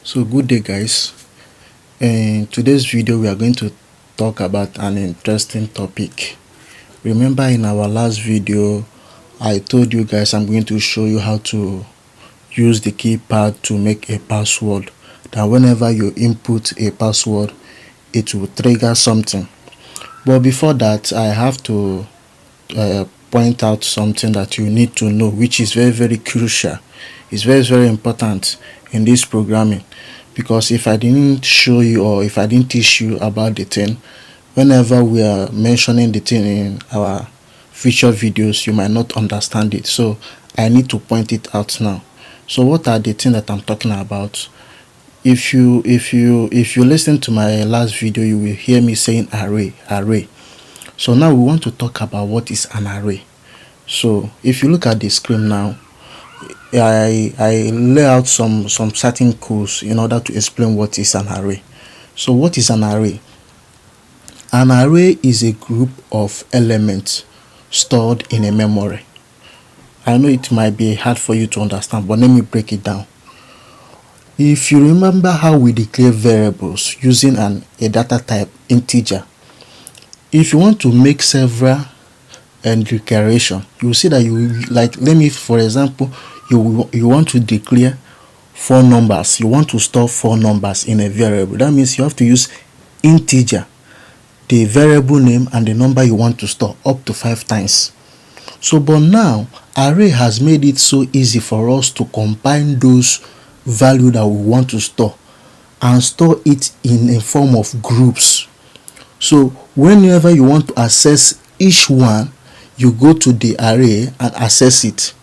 So good day guys. In today's video we are going to talk about an interesting topic. Remember in our last video I told you guys I'm going to show you how to use the keypad to make a password, that whenever you input a password it will trigger something. But before that I have to point out something that you need to know, which is very crucial. It's very important in this programming, because if I didn't show you or if I didn't teach you about the thing, whenever we are mentioning the thing in our future videos you might not understand it. So I need to point it out now. So what are the things that I'm talking about? If you listen to my last video, you will hear me saying array. So now we want to talk about what is an array. So if you look at the screen now, I lay out some certain codes in order to explain what is an array. So what is an array? An array is a group of elements stored in a memory. I know it might be hard for you to understand, but let me break it down. If you remember how we declare variables using a data type integer, if you want to make several declaration, you will see that for example, you want to declare 4 numbers. You want to store 4 numbers in a variable. That means you have to use integer, the variable name and the number you want to store, up to 5 times. So but now array has made it so easy for us to combine those value that we want to store and store it in a form of groups. So whenever you want to access each one, you go to the array and access it.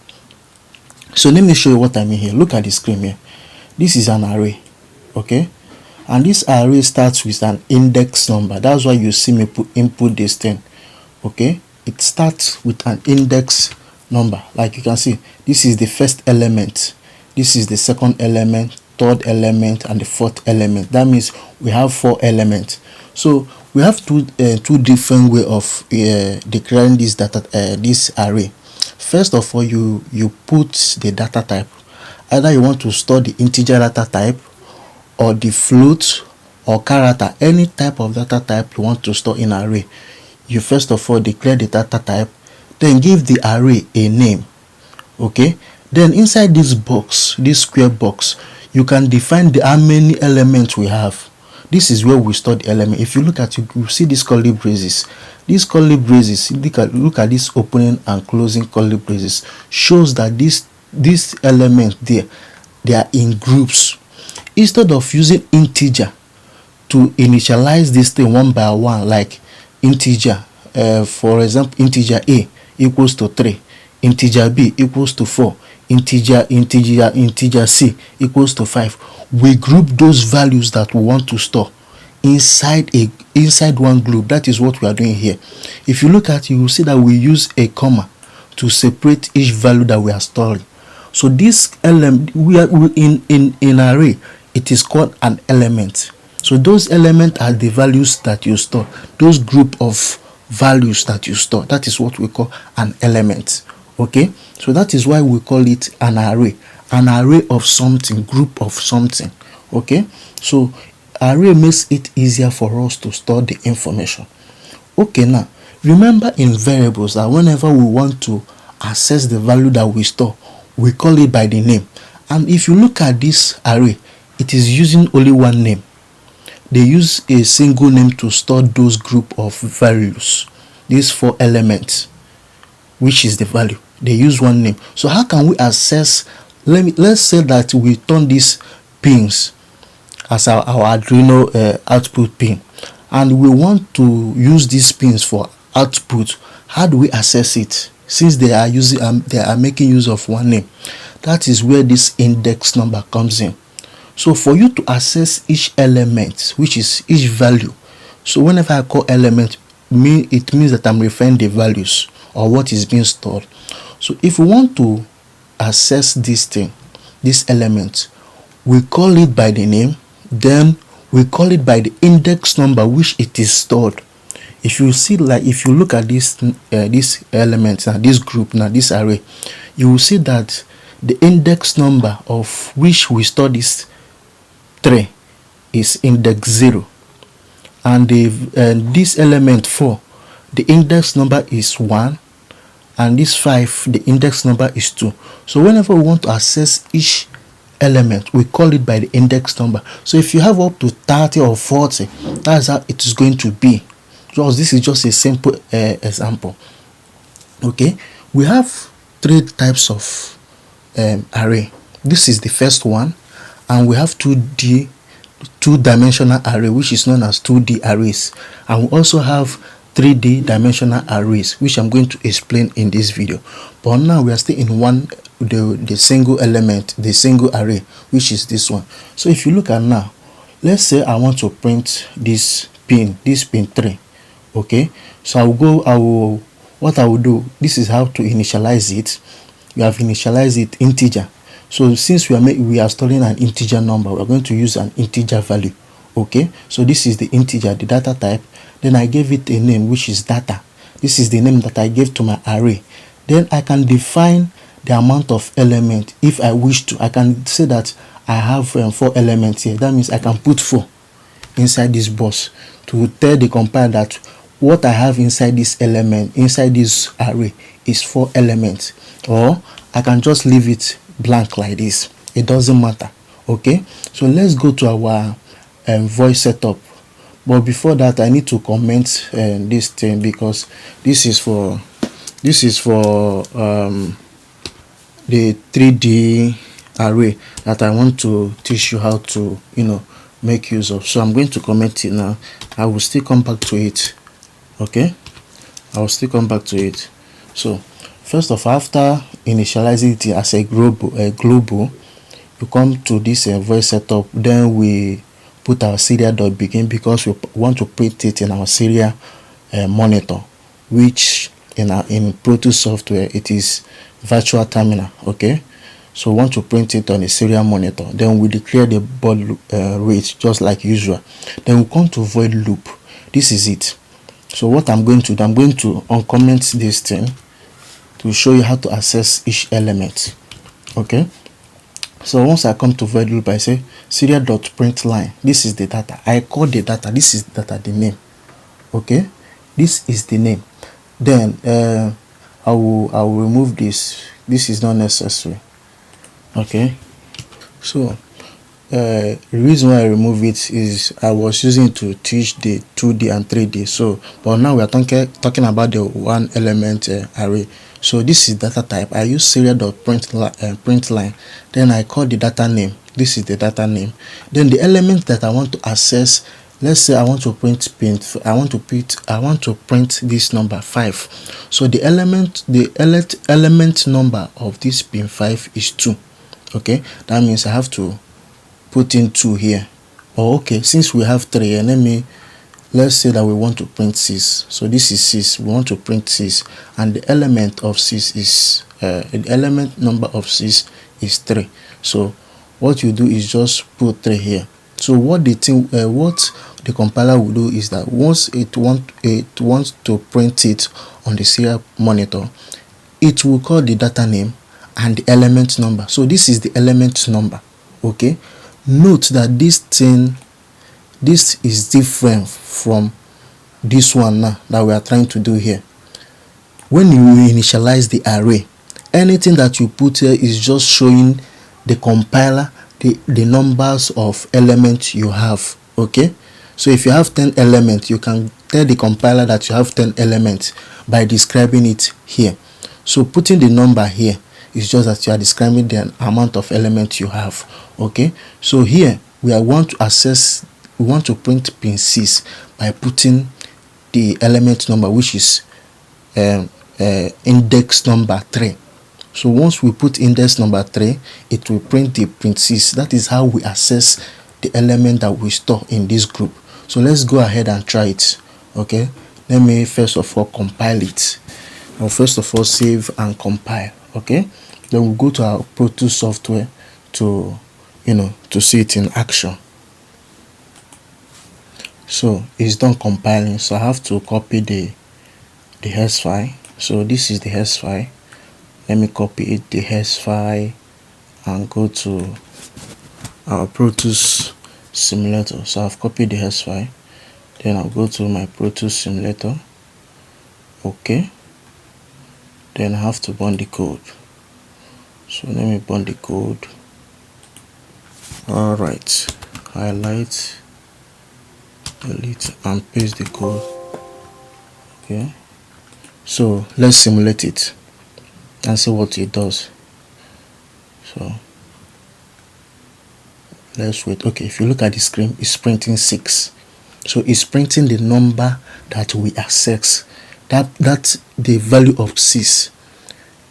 So let me show you what I mean here. Look at the screen here. This is an array, okay, and this array starts with an index number. That's why you see me input this thing, okay. It starts with an index number. Like you can see, this is the first element, this is the second element, third element, and the fourth element. That means we have 4 elements. So we have two different way of declaring this this array. First of all, you put the data type. Either you want to store the integer data type or the float or character, any type of data type you want to store in array. You first of all declare the data type, then give the array a name, okay. Then inside this box, this square box, you can define how many elements we have. This is where we store the element. If you look at it, you see these curly braces. These curly braces, look at this opening and closing curly braces, shows that this element there, they are in groups. Instead of using integer to initialize this thing one by one, like integer, for example, integer a equals to 3, integer b equals to 4, integer c equals to 5. We group those values that we want to store inside one group. That is what we are doing here. If you look at it, you will see that we use a comma to separate each value that we are storing. So this element, in array, it is called an element. So those elements are the values that you store, those group of values that you store. That is what we call an element, okay. So that is why we call it an array of something, group of something, okay. So array makes it easier for us to store the information. Okay, now remember in variables that whenever we want to access the value that we store, we call it by the name. And if you look at this array, it is using only one name. They use a single name to store those group of values, these 4 elements, which is the value. They use one name. So how can we access? Let's say that we turn these pins as our Arduino output pin, and we want to use these pins for output. How do we access it? Since they are making use of one name, that is where this index number comes in. So for you to access each element, which is each value, so whenever I call element, it means that I'm referring the values or what is being stored. So if we want to access this thing, this element, we call it by the name, then we call it by the index number which it is stored. If you see, like if you look at this element now, this group now, this array, you will see that the index number of which we store this 3 is index 0, and this element 4, the index number is 1, and this 5, the index number is 2. So whenever we want to access each element, we call it by the index number. So if you have up to 30 or 40, that's how it is going to be. Just this is just a simple example. Okay, we have 3 types of array. This is the first one, and we have 2-dimensional array, which is known as 2D arrays, and we also have 3D dimensional arrays, which I'm going to explain in this video. But now we are still in the single element, the single array, which is this one. So if you look at now, let's say I want to print this pin 3. Okay, so what I will do, this is how to initialize it. We have initialized it integer. So since we are storing an integer number, we are going to use an integer value. Okay, so this is the integer, the data type. Then I gave it a name, which is data. This is the name that I gave to my array. Then I can define the amount of element if I wish to. I can say that I have 4 elements here. That means I can put 4 inside this box to tell the compiler that what I have inside this element, inside this array, is 4 elements. Or I can just leave it blank like this. It doesn't matter. Okay, so let's go to our voice setup. But before that, I need to comment this thing, because this is for the 3D array that I want to teach you how to make use of. So I'm going to comment it now. I will still come back to it. Okay, I will still come back to it. So first of all, after initializing it as a global, you come to this voice setup. Then we put our serial.begin, because we want to print it in our serial monitor, which in Pro Tools software it is virtual terminal. Okay, so we want to print it on a serial monitor. Then we declare the baud rate just like usual. Then we come to void loop. This is it. So what I'm going to do, I'm going to uncomment this thing to show you how to access each element. Okay, so once I come to void loop, I say serial.println. This is the data. I call the data. This is the data, the name. Okay, this is the name. Then I will remove this. This is not necessary. Okay, so the reason why I remove it is I was using it to teach the 2D and 3D. So but now we are talking about the 1 element array. So this is data type. I use serial.println. Then I call the data name. This is the data name. Then the element that I want to access, let's say I want to print pin. I want to print this number 5. So the element number of this pin 5 is 2. Okay, that means I have to put in 2 here. Oh, okay, since we have 3 here, let's say that we want to print 6. So this is 6. We want to print 6, and the element of 6 is the element number of 6 is 3. So what you do is just put 3 here. So what the compiler will do is that once it wants to print it on the serial monitor, it will call the data name and the element number. So this is the element number. Okay, note that this is different from this one now that we are trying to do here. When you initialize the array, anything that you put here is just showing the compiler the numbers of elements you have. Okay, so if you have 10 elements, you can tell the compiler that you have 10 elements by describing it here. So putting the number here is just that you are describing the amount of elements you have. Okay, so here we want to print pin 6 by putting the element number, which is index number 3. So once we put index number 3, it will print the pin 6. That is how we access the element that we store in this group. So let's go ahead and try it. Okay, let me first of all compile it. I'll first of all save and compile. Okay, then we'll go to our Pro Tools software to see it in action. So it's done compiling, so I have to copy the hex file. So this is the hex file. Let me copy it, the hex file, and go to our Pro Tools simulator. So I've copied the hex file, then I'll go to my Pro Tools simulator. Okay, then I have to burn the code. So let me burn the code. Alright, highlight, delete, and paste the code. Okay, so let's simulate it and see what it does. So let's wait. Okay, if you look at the screen, it's printing 6. So it's printing the number that we access. That the value of 6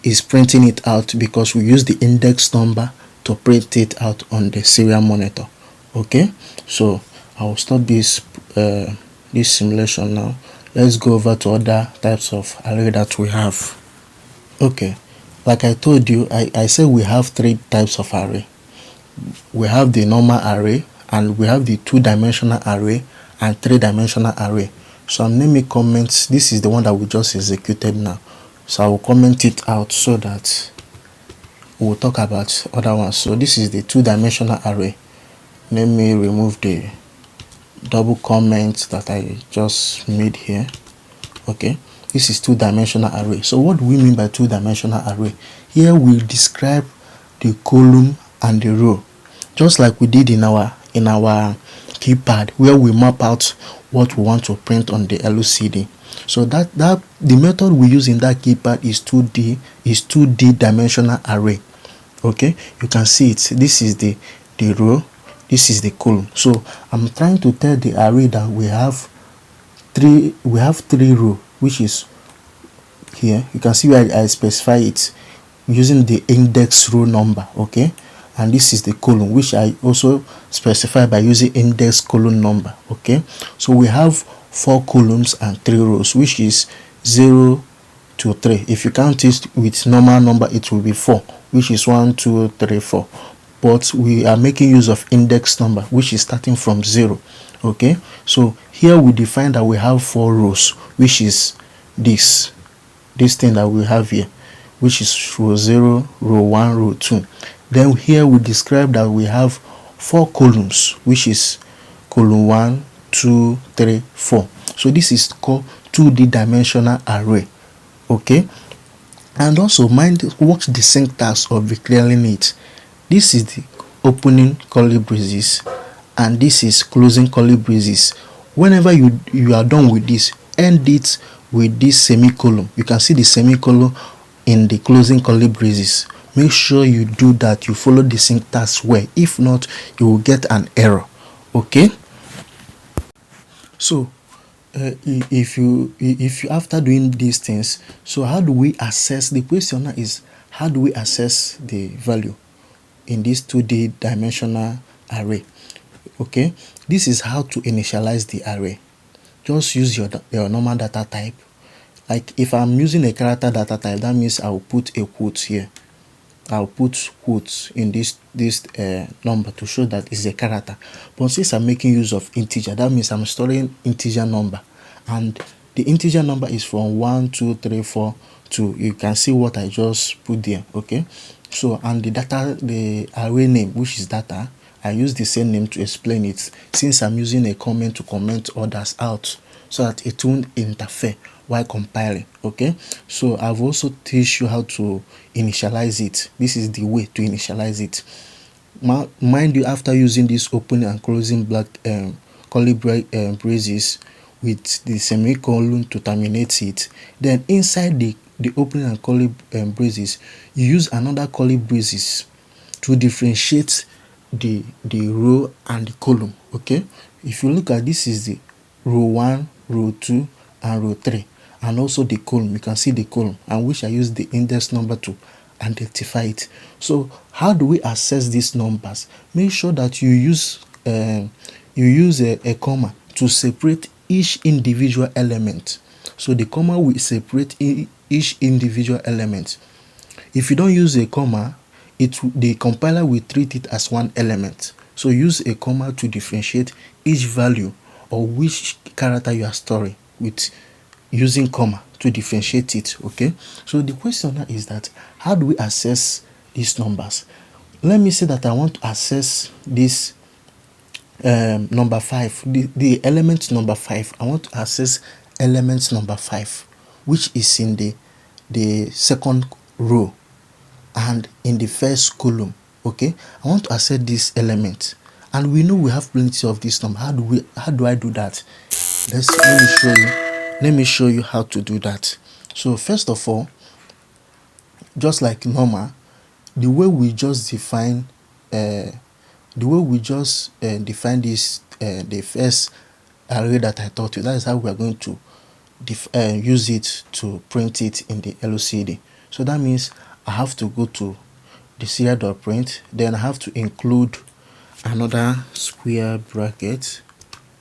is printing it out because we use the index number to print it out on the serial monitor. Okay, so I will stop this this simulation now. Let's go over to other types of array that we have. Okay, like I told you, I said we have 3 types of array. We have the normal array, and we have the 2-dimensional array and 3-dimensional array. So let me comment. This is the one that we just executed now, so I will comment it out so that we'll talk about other ones. So this is the 2-dimensional array. Let me remove the double comment that I just made here. Okay, this is 2-dimensional array. So what do we mean by 2-dimensional array? Here we describe the column and the row, just like we did in our keypad, where we map out what we want to print on the LCD. So that the method we use in that keypad is 2D dimensional array. Okay, you can see it. This is the row, this is the column. So I'm trying to tell the array that we have three rows, which is here. You can see where I specify it using the index row number. Okay, and this is the column, which I also specify by using index column number. Okay, so we have 4 columns and 3 rows, which is 0 to 3. If you count it with normal number, it will be 4, which is 1 2 3 4. But we are making use of index number, which is starting from 0. Okay, so here we define that we have 4 rows, which is this thing that we have here, which is row 0, row 1, row 2. Then here we describe that we have 4 columns, which is column 1 2 3 4. So this is called 2D dimensional array. Okay, and also mind watch the syntax of declaring it. This is the opening curly braces, and this is closing curly braces. Whenever you are done with this, end it with this semicolon. You can see the semicolon in the closing curly braces. Make sure you do that, you follow the syntax well. If not, you will get an error. Okay, so if you after doing these things, so how do we assess? The question now is, how do we assess the value in this 2D dimensional array? Okay, this is how to initialize the array. Just use your normal data type. Like if I'm using a character data type, that means I will put a quote here. I'll put quotes in this number to show that it's a character. But since I'm making use of integer, that means I'm storing integer number, and the integer number is from 1 2 3 4 to, you can see what I just put there. Okay, so and the array name, which is data, I use the same name to explain it, since I'm using a comment to comment others out so that it won't interfere while compiling. Okay, so I've also teach you how to initialize it. This is the way to initialize it. Mind you, after using this opening and closing black curly braces with the semicolon to terminate it, then inside the opening and curly braces, you use another curly braces to differentiate the row and the column. Okay, if you look at this, is the row 1, row 2, and row 3, and also the column. You can see the column, and which I use the index number to identify it. So how do we access these numbers? Make sure that you use a comma to separate each individual element. So the comma will separate each individual element. If you don't use a comma, the compiler will treat it as one element. So use a comma to differentiate each value or which character you are storing, with using comma to differentiate it. Okay, so the question now is that, how do we access these numbers? Let me say that I want to access this number 5, the element number 5. I want to access element number 5, which is in the second row and in the first column. Okay, I want to access this element, and we know we have plenty of this number. How do I do that? Let me show you how to do that. So first of all, just like normal, the way we just define this the first array that I taught you, that is how we are going to use it to print it in the LCD. So that means I have to go to the serial.print, then I have to include another square bracket.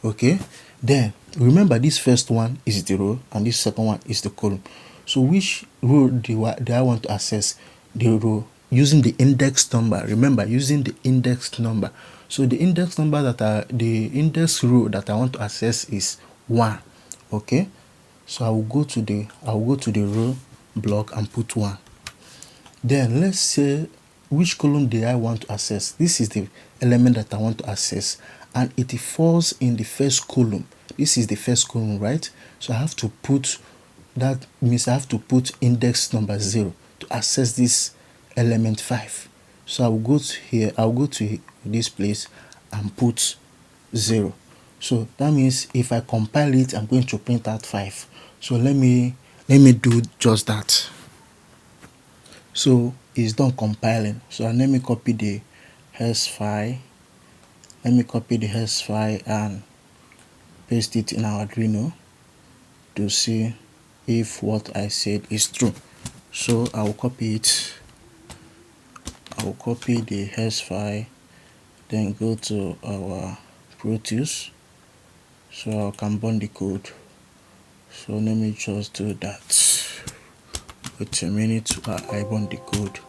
Okay, then remember this first one is the row and this second one is the column. So which row do I want to access? The row using the index number. Remember, using the index number. So the index number the index row that I want to access is 1. Okay, so I will go to the row block and put 1. Then let's say which column do I want to access. This is the element that I want to access, and it falls in the first column. This is the first column, right? So I have to put, that means I have to put index number 0 to access this element 5. So I will go to here, I'll go to this place and put 0. So that means if I compile it, I'm going to print out 5. So let me do just that. So it's done compiling. So let me copy the hex file. Let me copy the hex file and paste it in our Arduino to see if what I said is true. So I will copy it. I will copy the hex file, then go to our Pro Tools so I can burn the code. So let me just do that. Wait a minute while I burn the code.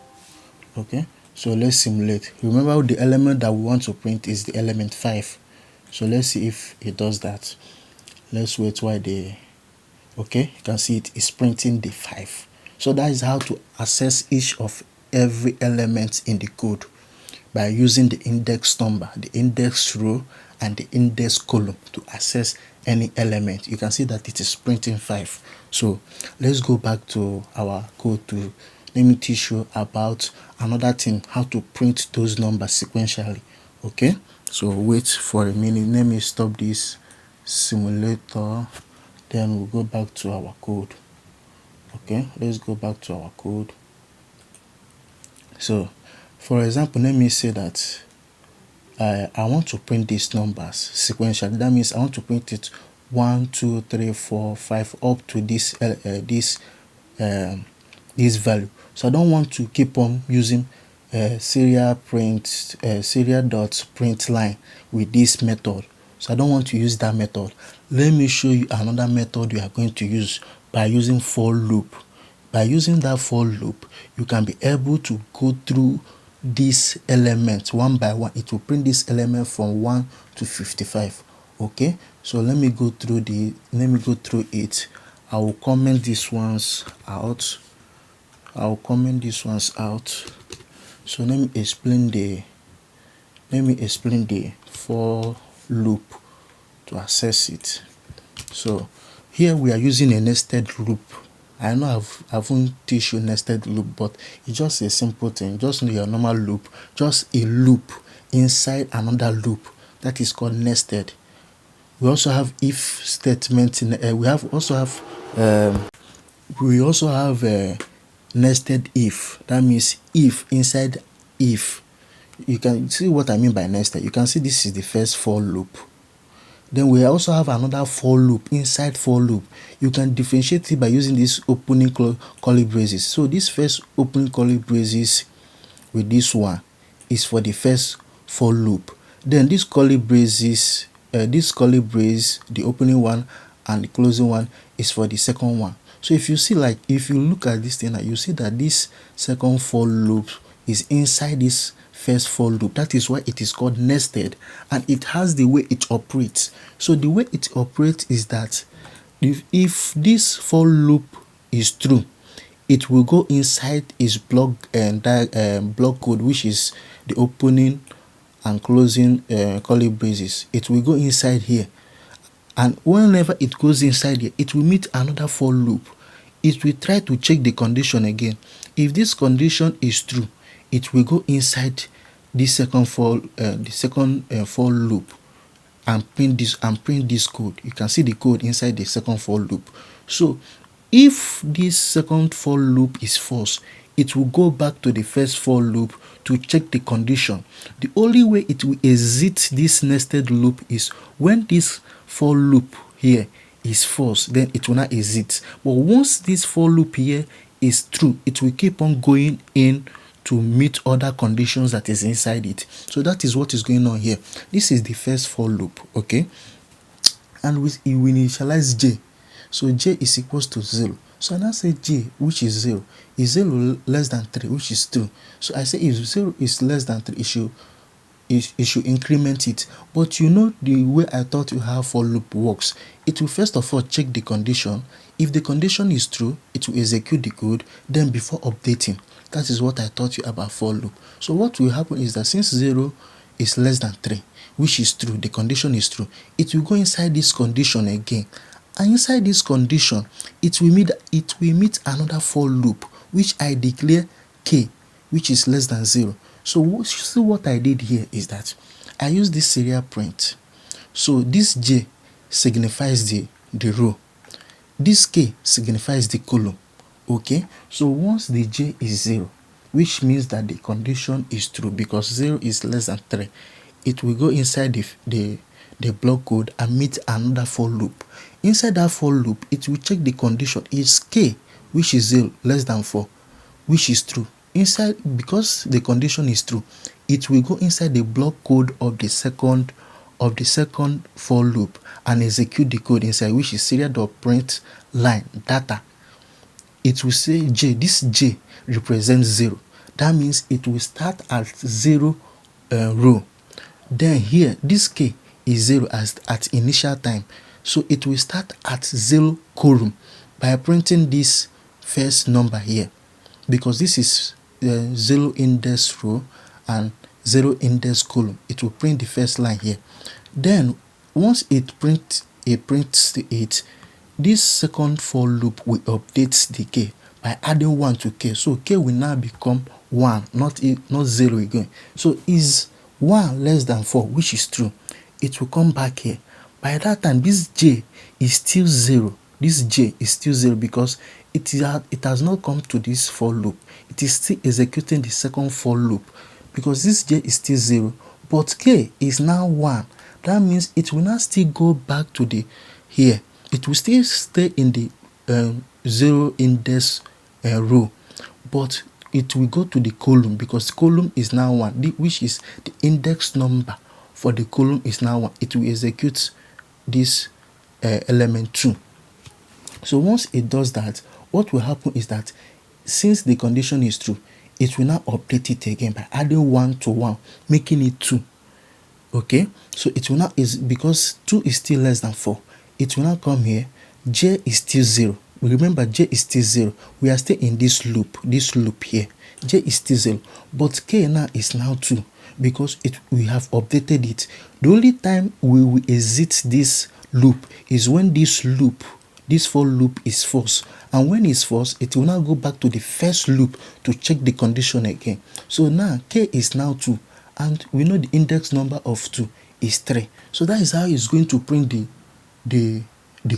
Okay, so let's simulate. Remember, the element that we want to print is the element 5. So let's see if it does that. Let's wait while okay, you can see it is printing the 5. So that is how to access each of every element in the code, by using the index number, the index row and the index column to access any element. You can see that it is printing 5. So let's go back to our code to let me teach you about another thing, how to print those numbers sequentially. Okay, so wait for a minute. Let me stop this simulator, then we'll go back to our code. Okay, let's go back to our code. So for example, let me say that I want to print these numbers sequentially. That means I want to print it 1, 2, 3, 4, 5 up to this value. So I don't want to keep on using serial dot print line with this method. So I don't want to use that method. Let me show you another method we are going to use by using for loop. By using that for loop, you can be able to go through this element one by one. It will print this element from 1 to 55. Okay, so let me go through it. I will comment these ones out. So let me explain the for loop to access it. So here we are using a nested loop. I know I haven't teach you nested loop, but it's just a simple thing. Just your normal loop, just a loop inside another loop. That is called nested. We also have if statement in we also have nested if. That means if inside if. You can see what I mean by nested. You can see this is the first for loop. Then we also have another for loop inside for loop. You can differentiate it by using this opening curly braces. So this first opening curly braces with this one is for the first for loop. Then this curly braces, the opening one and the closing one is for the second one. So if you see, like if you look at this thing, you see that this second for loop is inside this first for loop. That is why it is called nested, and it has the way it operates. So the way it operates is that if this for loop is true, it will go inside its block and block code, which is the opening and closing curly braces, it will go inside here, and whenever it goes inside here, it will meet another for loop. It will try to check the condition again. If this condition is true, it will go inside this second for loop and print this code. You can see the code inside the second for loop. So if this second for loop is false, it will go back to the first for loop to check the condition. The only way it will exit this nested loop is when this for loop here is false, then it will not exit. But once this for loop here is true, it will keep on going in to meet other conditions that is inside it. So that is what is going on here. This is the first for loop, okay? And we initialize j. So j is equals to 0. So I now say j, which is 0, is 0 less than 3, which is 2. So I say if 0 is less than 3, it should increment it. But you know the way I taught you how for loop works. It will first of all check the condition. If the condition is true, it will execute the code, then before updating. That is what I taught you about for loop. So what will happen is that since 0 is less than 3, which is true, the condition is true, it will go inside this condition again. And inside this condition, it will meet another for loop, which I declare k, which is less than 0. So see what I did here is that I use this serial print. So this j signifies the row. This k signifies the column. Okay, so once the j is 0, which means that the condition is true because 0 is less than 3, it will go inside the block code and meet another for loop. Inside that for loop, it will check the condition is k, which is 0 less than 4, which is true. Inside, because the condition is true, it will go inside the block code of the second for loop and execute the code inside, which is serial.print line data. It will say j. This j represents 0. That means it will start at 0 row. Then here, this k is 0 at initial time. So it will start at 0 column by printing this first number here. Because this is 0 index row and 0 index column. It will print the first line here. Then once it prints it, this second for loop will update the k by adding 1 to k. So k will now become 1, not 0 again. So is 1 less than 4, which is true. It will come back here. By that time, this j is still 0. This j is still 0 because it has not come to this for loop. It is still executing the second for loop because this j is still 0, but k is now 1. That means it will not still go back to the here. It will still stay in the 0 index row, but it will go to the column because the column is now 1, which is the index number for the column is now 1. It will execute this element 2. So once it does that, what will happen is that since the condition is true, it will now update it again by adding 1 to 1, making it 2. Okay, so it will not, is because 2 is still less than 4, it will not come here. J is still 0. Remember, j is still 0. We are still in this loop here. J is still 0, but k now is now 2 because we have updated it. The only time we will exit this loop is when this for loop is false, and when it's false, it will now go back to the first loop to check the condition again. So now k is now 2, and we know the index number of 2 is 3. So that is how it's going to print the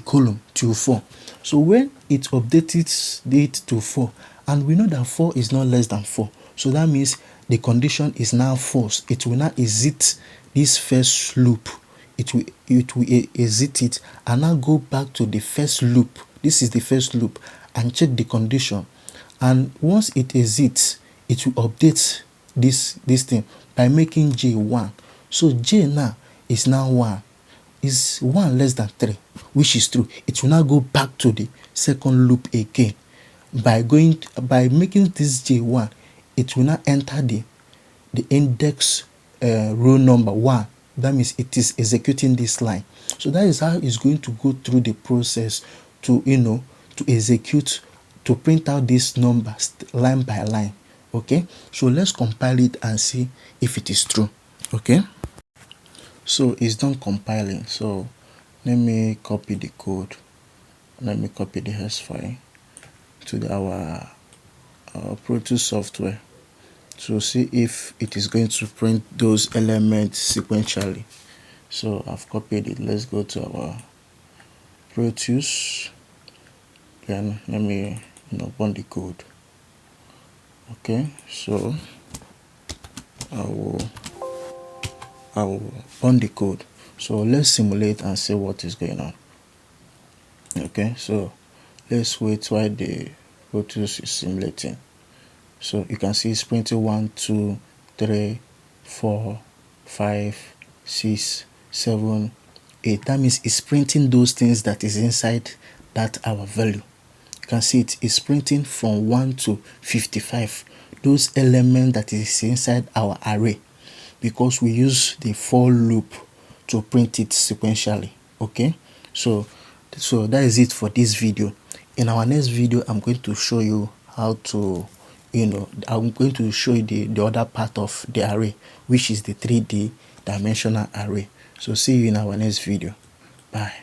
column to 4. So when it updates it to 4, and we know that 4 is not less than 4, so that means the condition is now false. It will not exit this first loop. It will exit it and now go back to the first loop. This is the first loop, and check the condition. And once it exits, it will update this thing by making j 1. So j now is now 1. Is 1 less than 3, which is true. It will now go back to the second loop again. By making this j 1, it will now enter the index row number 1. That means it is executing this line. So that is how it's going to go through the process to execute, to print out this number line by line. Okay, so let's compile it and see if it is true. Okay, so it's done compiling. So let me copy the code. Let me copy the hash file to our Pro Tools software to see if it is going to print those elements sequentially. So I've copied it. Let's go to our Pro Tools. Then let me run the code. Okay, so I will run the code. So let's simulate and see what is going on. Okay, so let's wait while the Pro Tools is simulating. So you can see it's printing 1, 2, 3, 4, 5, 6, 7, 8. That means it's printing those things that is inside that our value. You can see it is printing from 1 to 55, those elements that is inside our array, because we use the for loop to print it sequentially. Okay, so that is it for this video. In our next video, I'm going to show you how to I'm going to show you the other part of the array, which is the 3D dimensional array. So see you in our next video. Bye.